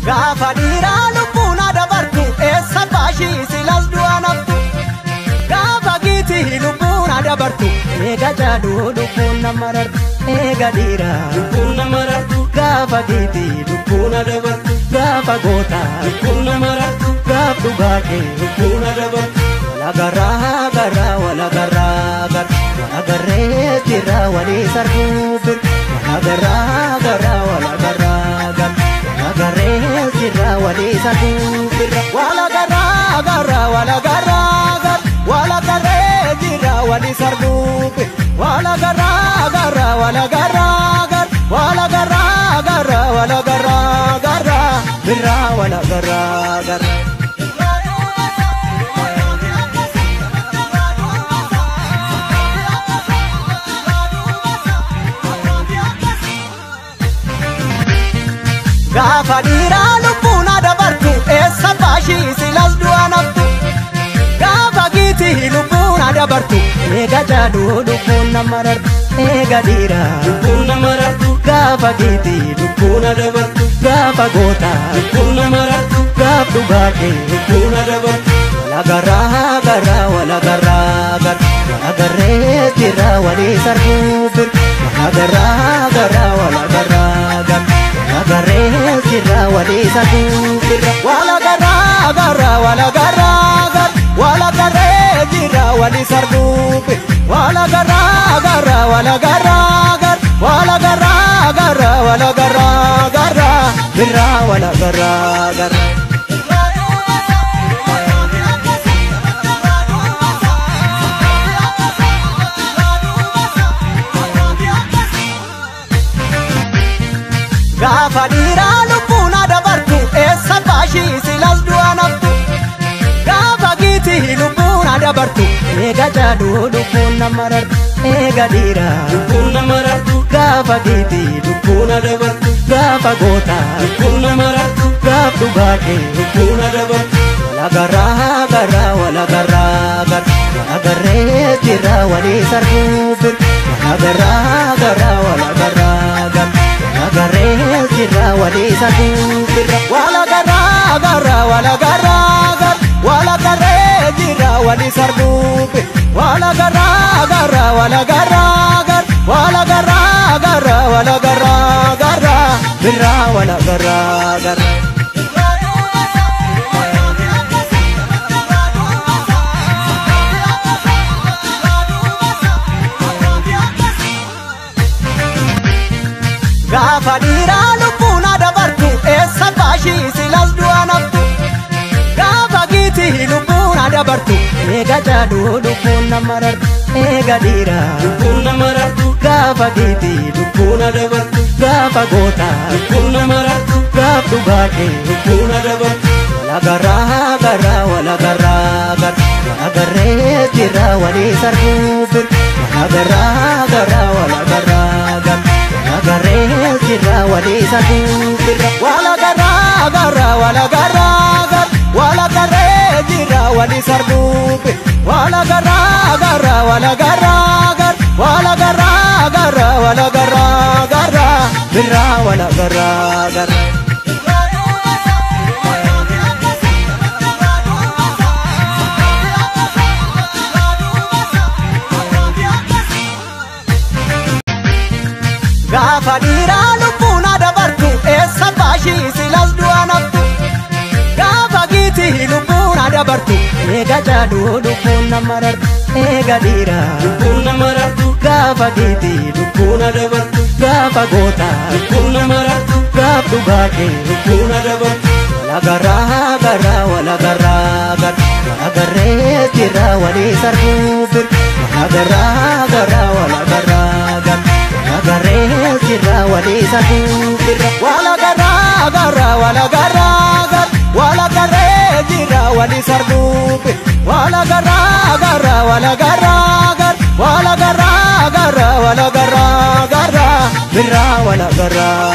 Gaafa dhiiraa lubbuun dabartu eessa baashii silas du'a naftu. Gaafa giitii lubbuun dabartu eega jaaduu lubbuun nama rartu. Eega dhiiraa lubbuun nama rartu. Gaafa giitii lubbuun dabartu. Gaafa gootaa lubbuun nama rartu. Gaaf dhugaatee lubbuun dabartu. Walagarraa garraa walagarraa garra walagarree jirra walii sarguu bir. Walagarraa garraa walagarraa garra. Walagarree jirra walii sarguu bir. Walagarraa garraa walagarraa garra walagarree jirra walii sarguu bir. Walagarraa garraa walagarraa garra walagarraa garra walagarraa garra birra walagarraa garra. Gaafa dhiiraa lubbuun dabartu eessa baashii silas du'a naftu. Gaafa giitii lubbuun dabartu eega jaaduu lubbuun nama rartu. Eega dhiiraa lubbuun nama rartu. Gaafa giitii lubbuun dabartu. Gaafa gootaa lubbuun nama rartu. Gaaf dhugaatee lubbuun dabartu. Walagarraa garraa walagarraa garra walagarree jirra walii sarguu bir. Walagarraa garraa walagarraa garra walagarree jirra walii sarguu bir. Walagarraa garraa walagarraa garra walagarree jirra walii sarguu bir. Walagarraa garraa walagarraa garra walagarraa garra walagarraa garra birra walagarraa garra. Gaafa dhiiraa lubbuun dabartu eessa baashii silas du'a naftu. Gaafa giitii lubbuun dabartu eega jaaduu lubbuun nama rartu. Eega dhiiraa lubbuun nama rartu. Gaafa giitii lubbuun dabartu. Gaafa gootaa lubbuun nama rartu. Gaaf dhugaatee lubbuun dabartu. Walagarraa garraa walagarraa garra walagarree jirra walii sarguu bir. Walagarraa garraa walagarraa garra walagarree jirra walii sarguu bir. Walagarraa garraa walagarraa garra walagarree jirra walii sarguu bir. Walagarraa garraa walagarraa garra walagarraa garra walagarraa garra birra walagarraa garra. Gaafa dhiiraa lubbuun dabartu eessa baashii silas du'a naftu. Gaafa giitii lubbuun dabartu eega jaaduu lubbuun nama rartu. Eega dhiiraa lubbuun nama rartu. Gaafa giitii lubbuun dabartu. Gaafa gootaa lubbuun nama rartu. Gaaf dhugaatee lubbuun dabartu. Walagarraa garraa walagarraa garra walagarree jirra walii sarguu bir. Walagarraa garraa walagarraa garra walagarree jirra walii sarguu bir. Walagarraa garraa walagarraa garra walagarree jirra walii sarguu bir. Walagarraa garraa walagarraa garra walagarraa garra walagarraa garra birra walagarraa garra. Gaafa dhiiraa lubbuun dabartu eessa baashii silas du'a naftu. Gaafa giitii lubbuun dabartu eega jaaduu lubbuun nama rartu. Eega dhiiraa lubbuun nama rartu. Gaafa giitii lubbuun dabartu. Gaafa gootaa lubbuun nama rartu. Gaaf dhugaatee lubbuun dabartu. Walagarraa garraa walagarraa garra walagarree jirra walii sarguu bir. Walagarraa garraa walagarraa garra walagarree jirra walii sarguu bir. Walagarraa garraa walagarraa garra walagarree jirra walii sarguu bir. Walagarraa garraa walagarraa garra walagarraa garra walagarraa garra birra walagarraa